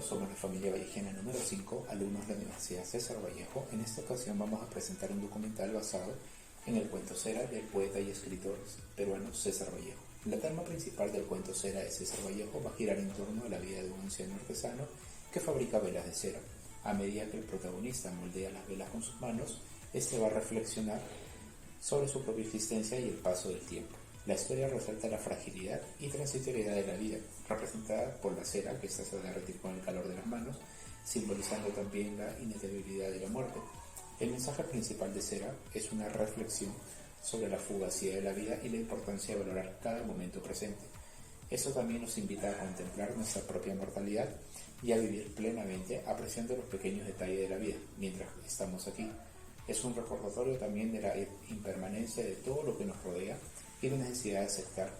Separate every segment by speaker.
Speaker 1: somos la familia vallejana número 5, alumnos de la Universidad César Vallejo. En esta ocasión vamos a presentar un documental basado en el cuento Cera del poeta y escritor peruano César Vallejo. La trama principal del cuento Cera de César Vallejo va a girar en torno a la vida de un anciano artesano que fabrica velas de cera. A medida que el protagonista moldea las velas con sus manos, este va a reflexionar sobre su propia existencia y el paso del tiempo. La historia resalta la fragilidad y transitoriedad de la vida, representada por la cera que se hace derretir con el calor de las manos, simbolizando también la inevitabilidad de la muerte. El mensaje principal de Cera es una reflexión sobre la fugacidad de la vida y la importancia de valorar cada momento presente. Esto también nos invita a contemplar nuestra propia mortalidad y a vivir plenamente apreciando los pequeños detalles de la vida mientras estamos aquí. Es un recordatorio también de la impermanencia de todo lo que nos rodea y la necesidad de aceptar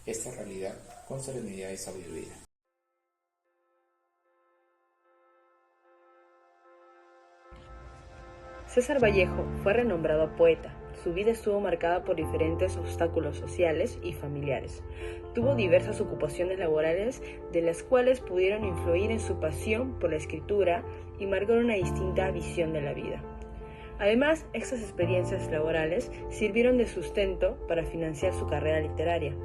Speaker 1: esta realidad con serenidad y sabiduría.
Speaker 2: César Vallejo fue renombrado poeta. Su vida estuvo marcada por diferentes obstáculos sociales y familiares. Tuvo diversas ocupaciones laborales, de las cuales pudieron influir en su pasión por la escritura y marcar una distinta visión de la vida. Además, estas experiencias laborales sirvieron de sustento para financiar su carrera literaria.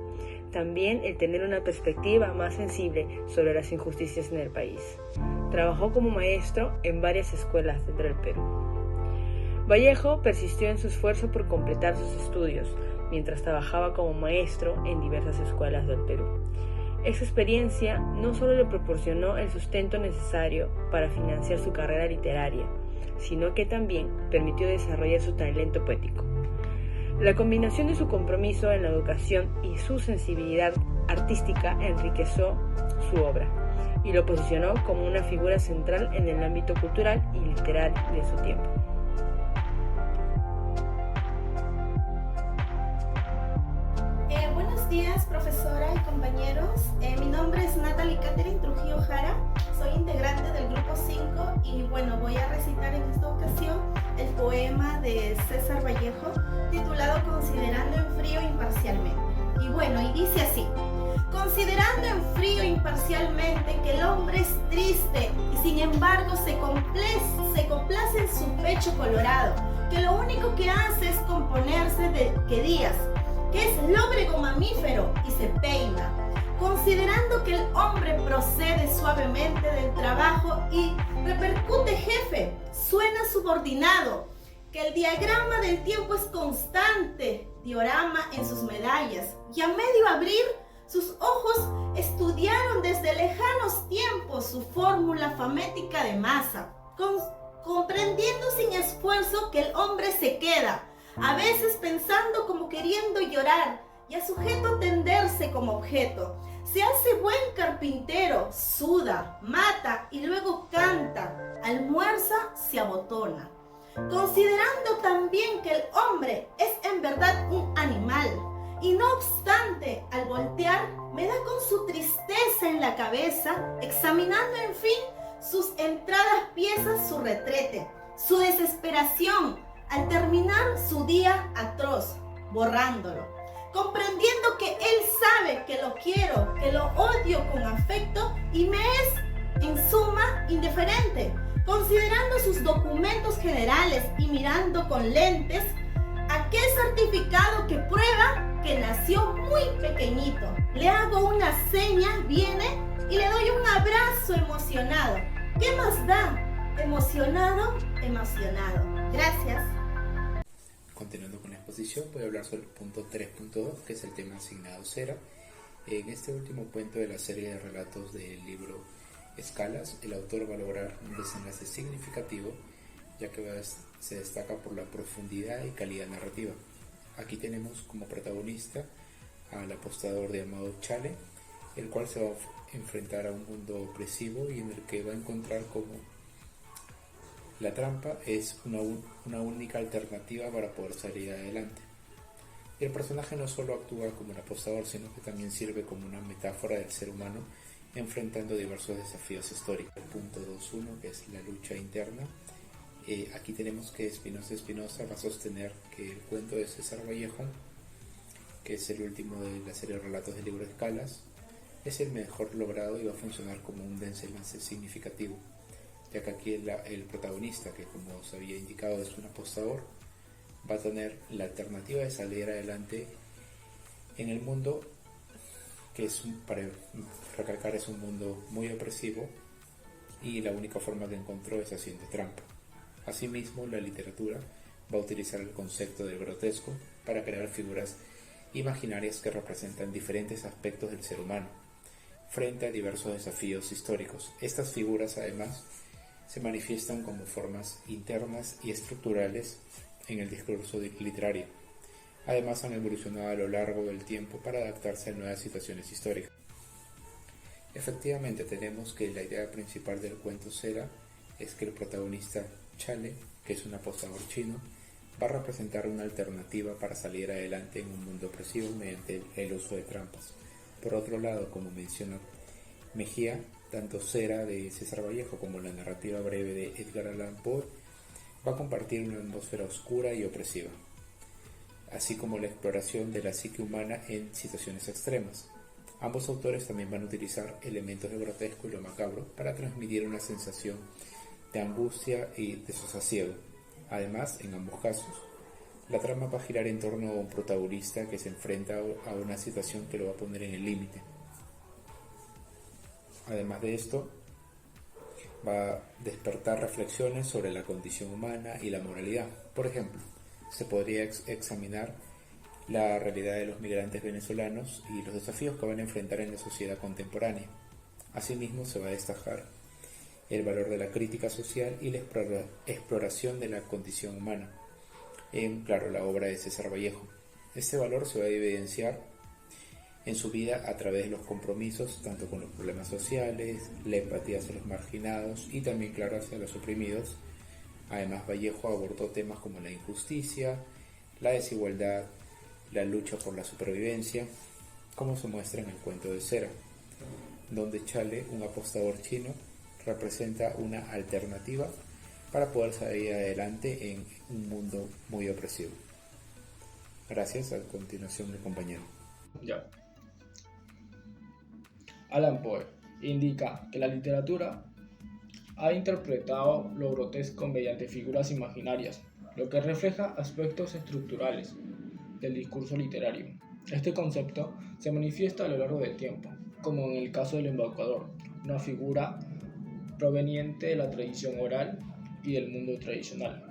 Speaker 2: También el tener una perspectiva más sensible sobre las injusticias en el país. Trabajó como maestro en varias escuelas dentro del Perú. Vallejo persistió en su esfuerzo por completar sus estudios, mientras trabajaba como maestro en diversas escuelas del Perú. Esa experiencia no solo le proporcionó el sustento necesario para financiar su carrera literaria, sino que también permitió desarrollar su talento poético. La combinación de su compromiso en la educación y su sensibilidad artística enriqueció su obra y lo posicionó como una figura central en el ámbito cultural y literario de su tiempo.
Speaker 3: Buenos días, profesora y compañeros. Mi nombre es Natalie Catherine Trujillo Jara. Soy integrante del grupo 5 y voy a recitar en esta ocasión el poema de César Vallejo titulado Considerando en frío imparcialmente. Y dice así: considerando en frío imparcialmente que el hombre es triste y sin embargo se complace en su pecho colorado, que lo único que hace es componerse de que días, que es lóbrego mamífero y se peina, considerando que el hombre procede suavemente del trabajo y repercute jefe, suena subordinado, que el diagrama del tiempo es constante, diorama en sus medallas, y a medio abrir sus ojos estudiaron desde lejanos tiempos su fórmula famética de masa, comprendiendo sin esfuerzo que el hombre se queda, a veces pensando como queriendo llorar, y a sujeto tenderse como objeto. Se hace buen carpintero, suda, mata y luego canta, almuerza, se abotona. Considerando también que el hombre es en verdad un animal, y no obstante, al voltear, me da con su tristeza en la cabeza, examinando en fin sus entradas piezas, su retrete, su desesperación, al terminar su día atroz, borrándolo, comprendiendo que él sabe que lo quiero, que lo odio con afecto y me es, en suma, indiferente, considerando sus documentos generales y mirando con lentes aquel certificado que prueba que nació muy pequeñito. Le hago una seña, viene y le doy un abrazo emocionado. ¿Qué más da? Emocionado. Gracias.
Speaker 1: Continuando con la exposición, voy a hablar sobre el punto 3.2, que es el tema asignado Cera. En este último cuento de la serie de relatos del libro Escalas, el autor va a lograr un desenlace significativo, ya que se destaca por la profundidad y calidad narrativa. Aquí tenemos como protagonista al apostador llamado Chale, el cual se va a enfrentar a un mundo opresivo y en el que va a encontrar como la trampa es una única alternativa para poder salir adelante. Y el personaje no solo actúa como un apostador, sino que también sirve como una metáfora del ser humano enfrentando diversos desafíos históricos. El punto 2.1, que es la lucha interna. Aquí tenemos que Espinosa va a sostener que el cuento de César Vallejo, que es el último de la serie de relatos del libro Escalas, es el mejor logrado y va a funcionar como un desenlace significativo, ya que aquí el protagonista, que como os había indicado es un apostador, va a tener la alternativa de salir adelante en el mundo que para recalcar, es un mundo muy opresivo, y la única forma que encontró es haciendo trampa. Asimismo, la literatura va a utilizar el concepto del grotesco para crear figuras imaginarias que representan diferentes aspectos del ser humano frente a diversos desafíos históricos. Estas figuras, además, se manifiestan como formas internas y estructurales en el discurso literario. Además, han evolucionado a lo largo del tiempo para adaptarse a nuevas situaciones históricas. Efectivamente, tenemos que la idea principal del cuento Cera es que el protagonista Chale, que es un apostador chino, va a representar una alternativa para salir adelante en un mundo opresivo mediante el uso de trampas. Por otro lado, como menciona Mejía, tanto Cera de César Vallejo como la narrativa breve de Edgar Allan Poe va a compartir una atmósfera oscura y opresiva, así como la exploración de la psique humana en situaciones extremas. Ambos autores también van a utilizar elementos de grotesco y lo macabro para transmitir una sensación de angustia y desasosiego. Además, en ambos casos, la trama va a girar en torno a un protagonista que se enfrenta a una situación que lo va a poner en el límite. Además de esto, va a despertar reflexiones sobre la condición humana y la moralidad. Por ejemplo, se podría examinar la realidad de los migrantes venezolanos y los desafíos que van a enfrentar en la sociedad contemporánea. Asimismo, se va a destacar el valor de la crítica social y la exploración de la condición humana en, claro, la obra de César Vallejo. Este valor se va a evidenciar en su vida a través de los compromisos tanto con los problemas sociales, la empatía hacia los marginados y también, claro, hacia los oprimidos. Además, Vallejo abordó temas como la injusticia, la desigualdad, la lucha por la supervivencia, como se muestra en el cuento de Cera, donde Chale, un apostador chino, representa una alternativa para poder salir adelante en un mundo muy opresivo. Gracias. A continuación, mi compañero.
Speaker 4: Ya. Allan Poe indica que la literatura ha interpretado lo grotesco mediante figuras imaginarias, lo que refleja aspectos estructurales del discurso literario. Este concepto se manifiesta a lo largo del tiempo, como en el caso del embaucador, una figura proveniente de la tradición oral y del mundo tradicional.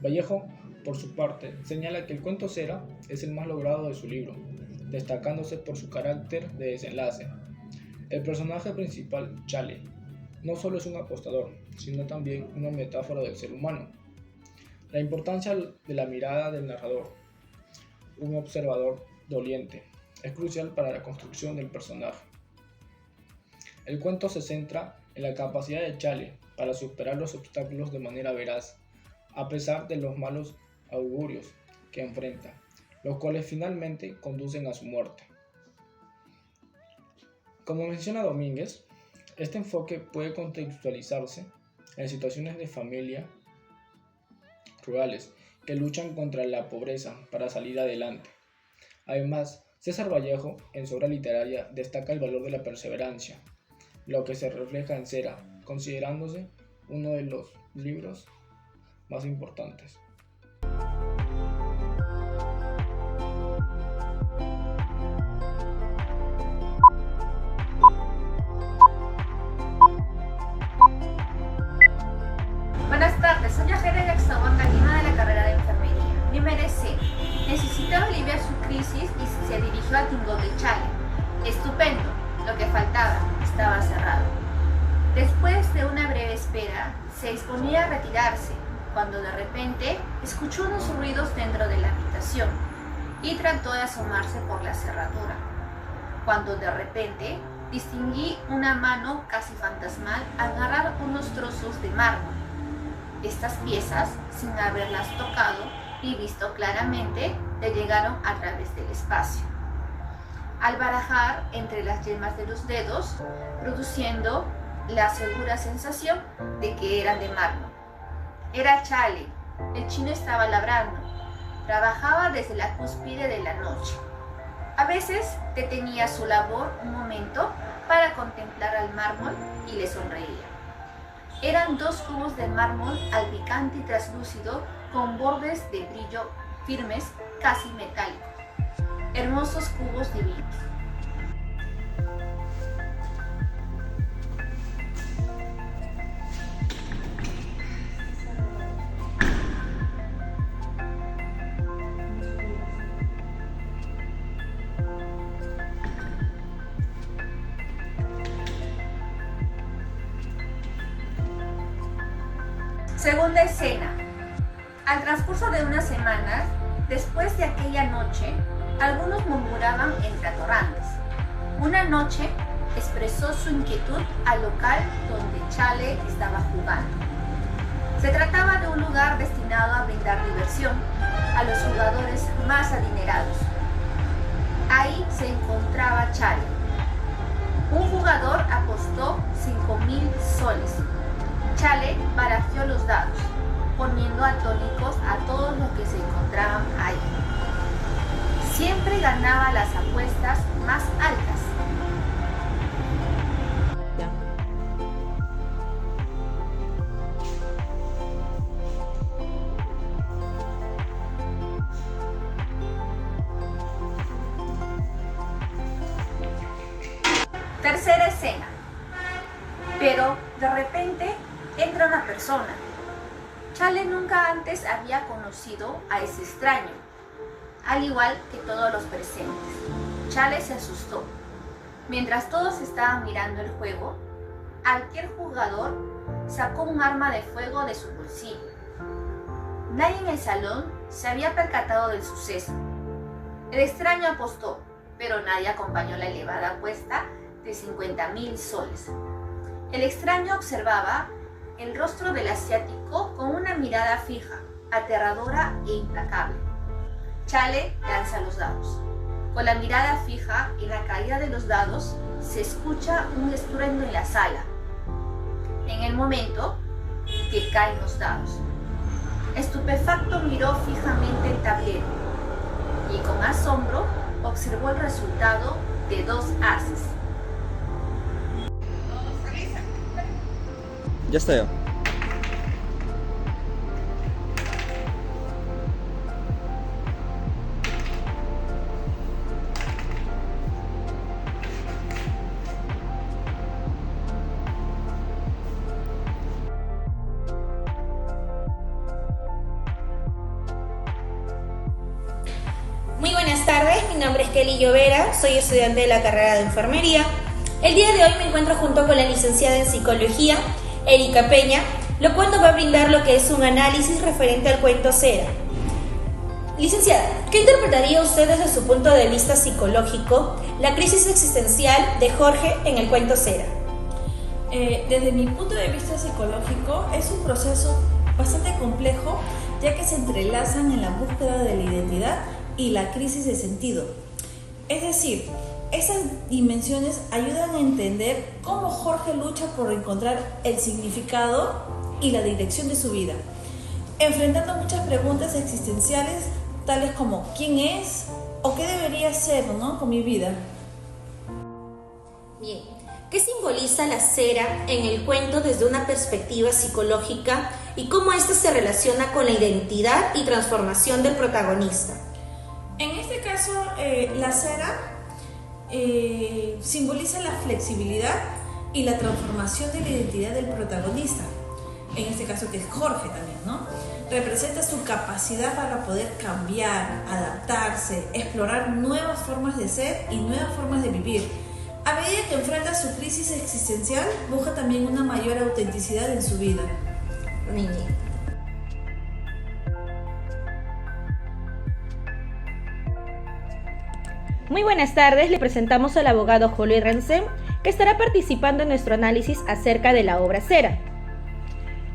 Speaker 4: Vallejo, por su parte, señala que el cuento Cera es el más logrado de su libro, destacándose por su carácter de desenlace. El personaje principal, Chale, no solo es un apostador, sino también una metáfora del ser humano. La importancia de la mirada del narrador, un observador doliente, es crucial para la construcción del personaje. El cuento se centra en la capacidad de Chale para superar los obstáculos de manera veraz, a pesar de los malos augurios que enfrenta, los cuales finalmente conducen a su muerte. Como menciona Domínguez, este enfoque puede contextualizarse en situaciones de familia rurales que luchan contra la pobreza para salir adelante. Además, César Vallejo, en su obra literaria, destaca el valor de la perseverancia, lo que se refleja en Cera, considerándose uno de los libros más importantes.
Speaker 5: Buenas tardes, soy Ajera Yaxtahuan Galima de la carrera de Enfermería. Número C. Necesitaba aliviar su crisis y se dirigió a Tingo de Chale. Estupendo, lo que faltaba, estaba cerrado. Después de una breve espera, se disponía a retirarse, cuando de repente escuchó unos ruidos dentro de la habitación y trató de asomarse por la cerradura, cuando de repente distinguí una mano casi fantasmal agarrar unos trozos de mármol. Estas piezas, sin haberlas tocado y visto claramente, le llegaron a través del espacio, al barajar entre las yemas de los dedos, produciendo la segura sensación de que eran de mármol. Era Chale, el chino estaba labrando, trabajaba desde la cúspide de la noche. A veces detenía su labor un momento para contemplar al mármol y le sonreía. Eran 2 cubos de mármol albicante y translúcido con bordes de brillo firmes, casi metálicos. Hermosos cubos divinos. Segunda escena. Al transcurso de unas semanas, después de aquella noche, algunos murmuraban entre atorrantes. Una noche expresó su inquietud al local donde Chale estaba jugando. Se trataba de un lugar destinado a brindar diversión a los jugadores más adinerados. Ahí se encontraba Chale. Un jugador apostó 5.000 soles. Chale barajeó los dados, poniendo atónitos a todos los que se encontraban ahí. Siempre ganaba las apuestas más altas. Tercera escena. Pero de repente entra una persona. Chale nunca antes había conocido a ese extraño, al igual que todos los presentes. Chale se asustó. Mientras todos estaban mirando el juego, cualquier jugador sacó un arma de fuego de su bolsillo. Nadie en el salón se había percatado del suceso. El extraño apostó, pero nadie acompañó la elevada apuesta de 50.000 soles. El extraño observaba el rostro del asiático con una mirada fija, aterradora e implacable. Chale lanza los dados. Con la mirada fija en la caída de los dados, se escucha un estruendo en la sala. En el momento que caen los dados, estupefacto miró fijamente el tablero y con asombro observó el resultado de 2 ases.
Speaker 6: Ya está ya.
Speaker 7: Muy buenas tardes, mi nombre es Kelly Llovera, soy estudiante de la carrera de enfermería. El día de hoy me encuentro junto con la licenciada en psicología, Erika Peña, lo cual nos va a brindar lo que es un análisis referente al cuento Cera. Licenciada, ¿qué interpretaría usted desde su punto de vista psicológico la crisis existencial de Jorge en el cuento Cera?
Speaker 8: Desde mi punto de vista psicológico es un proceso bastante complejo, ya que se entrelazan en la búsqueda de la identidad y la crisis de sentido. Es decir, esas dimensiones ayudan a entender cómo Jorge lucha por encontrar el significado y la dirección de su vida, enfrentando muchas preguntas existenciales tales como ¿quién es? ¿O qué debería ser, ¿no? con mi vida?
Speaker 7: Bien, ¿qué simboliza la cera en el cuento desde una perspectiva psicológica y cómo ésta se relaciona con la identidad y transformación del protagonista?
Speaker 8: En este caso, la cera simboliza la flexibilidad y la transformación de la identidad del protagonista, en este caso que es Jorge también, ¿no? Representa su capacidad para poder cambiar, adaptarse, explorar nuevas formas de ser y nuevas formas de vivir. A medida que enfrenta su crisis existencial, busca también una mayor autenticidad en su vida.
Speaker 7: Muy bien. Muy buenas tardes, le presentamos al abogado Julio Rancén, que estará participando en nuestro análisis acerca de la obra Cera.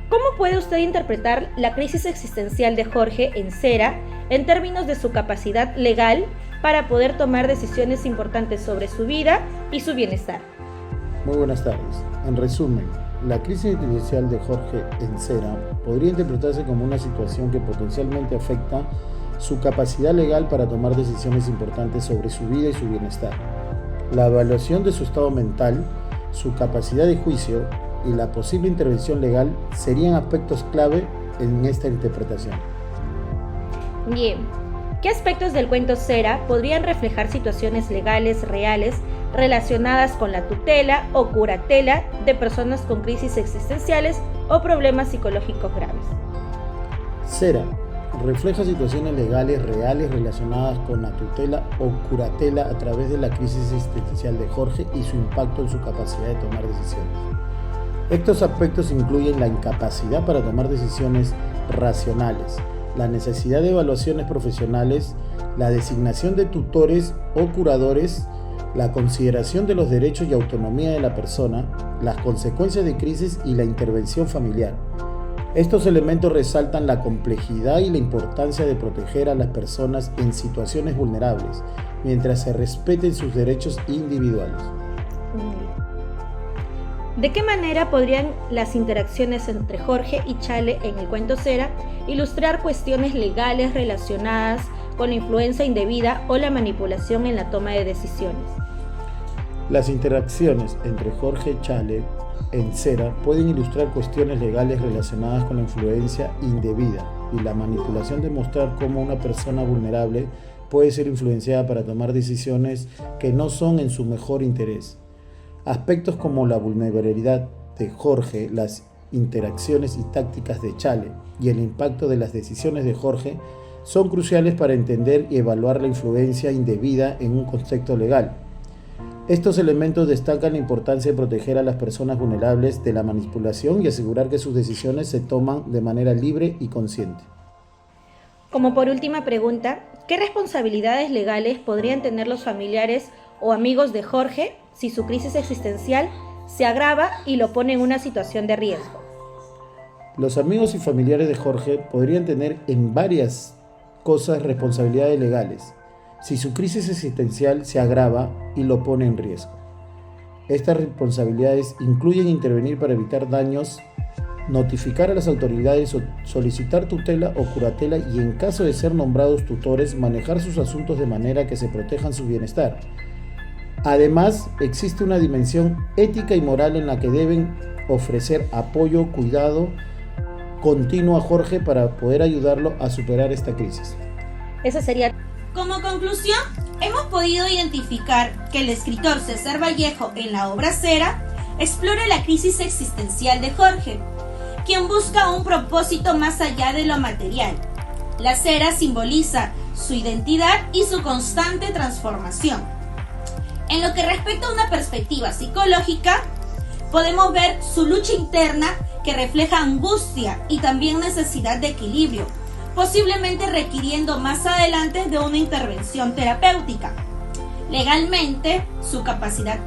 Speaker 7: ¿Cómo puede usted interpretar la crisis existencial de Jorge en Cera en términos de su capacidad legal para poder tomar decisiones importantes sobre su vida y su bienestar?
Speaker 9: Muy buenas tardes. En resumen, la crisis existencial de Jorge en Cera podría interpretarse como una situación que potencialmente afecta su capacidad legal para tomar decisiones importantes sobre su vida y su bienestar, la evaluación de su estado mental, su capacidad de juicio y la posible intervención legal serían aspectos clave en esta interpretación.
Speaker 7: Bien, ¿qué aspectos del cuento Cera podrían reflejar situaciones legales reales relacionadas con la tutela o curatela de personas con crisis existenciales o problemas psicológicos graves?
Speaker 9: Cera refleja situaciones legales reales relacionadas con la tutela o curatela a través de la crisis existencial de Jorge y su impacto en su capacidad de tomar decisiones. Estos aspectos incluyen la incapacidad para tomar decisiones racionales, la necesidad de evaluaciones profesionales, la designación de tutores o curadores, la consideración de los derechos y autonomía de la persona, las consecuencias de crisis y la intervención familiar. Estos elementos resaltan la complejidad y la importancia de proteger a las personas en situaciones vulnerables, mientras se respeten sus derechos individuales.
Speaker 7: ¿De qué manera podrían las interacciones entre Jorge y Chale en el cuento Cera ilustrar cuestiones legales relacionadas con la influencia indebida o la manipulación en la toma de decisiones?
Speaker 9: Las interacciones entre Jorge y Chale en Cera pueden ilustrar cuestiones legales relacionadas con la influencia indebida y la manipulación, de mostrar cómo una persona vulnerable puede ser influenciada para tomar decisiones que no son en su mejor interés. Aspectos como la vulnerabilidad de Jorge, las interacciones y tácticas de Chale y el impacto de las decisiones de Jorge son cruciales para entender y evaluar la influencia indebida en un contexto legal. Estos elementos destacan la importancia de proteger a las personas vulnerables de la manipulación y asegurar que sus decisiones se toman de manera libre y consciente.
Speaker 7: Como por última pregunta, ¿qué responsabilidades legales podrían tener los familiares o amigos de Jorge si su crisis existencial se agrava y lo pone en una situación de riesgo?
Speaker 9: Los amigos y familiares de Jorge podrían tener en varias cosas responsabilidades legales si su crisis existencial se agrava y lo pone en riesgo. Estas responsabilidades incluyen intervenir para evitar daños, notificar a las autoridades, solicitar tutela o curatela y, en caso de ser nombrados tutores, manejar sus asuntos de manera que se protejan su bienestar. Además, existe una dimensión ética y moral en la que deben ofrecer apoyo, cuidado continuo a Jorge para poder ayudarlo a superar esta crisis.
Speaker 7: Esa sería. Como conclusión, hemos podido identificar que el escritor César Vallejo en la obra Cera explora la crisis existencial de Jorge, quien busca un propósito más allá de lo material. La cera simboliza su identidad y su constante transformación. En lo que respecta a una perspectiva psicológica, podemos ver su lucha interna que refleja angustia y también necesidad de equilibrio, posiblemente requiriendo más adelante de una intervención terapéutica. Legalmente, su capacidad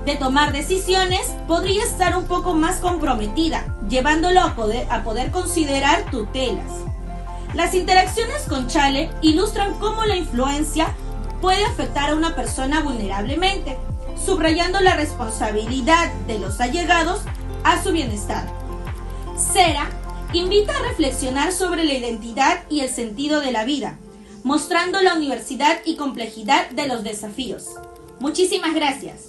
Speaker 7: de tomar decisiones podría estar un poco más comprometida, llevándolo a poder considerar tutelas. Las interacciones con Chale ilustran cómo la influencia puede afectar a una persona vulnerablemente, subrayando la responsabilidad de los allegados a su bienestar. Cera invita a reflexionar sobre la identidad y el sentido de la vida, mostrando la universidad y complejidad de los desafíos. Muchísimas gracias.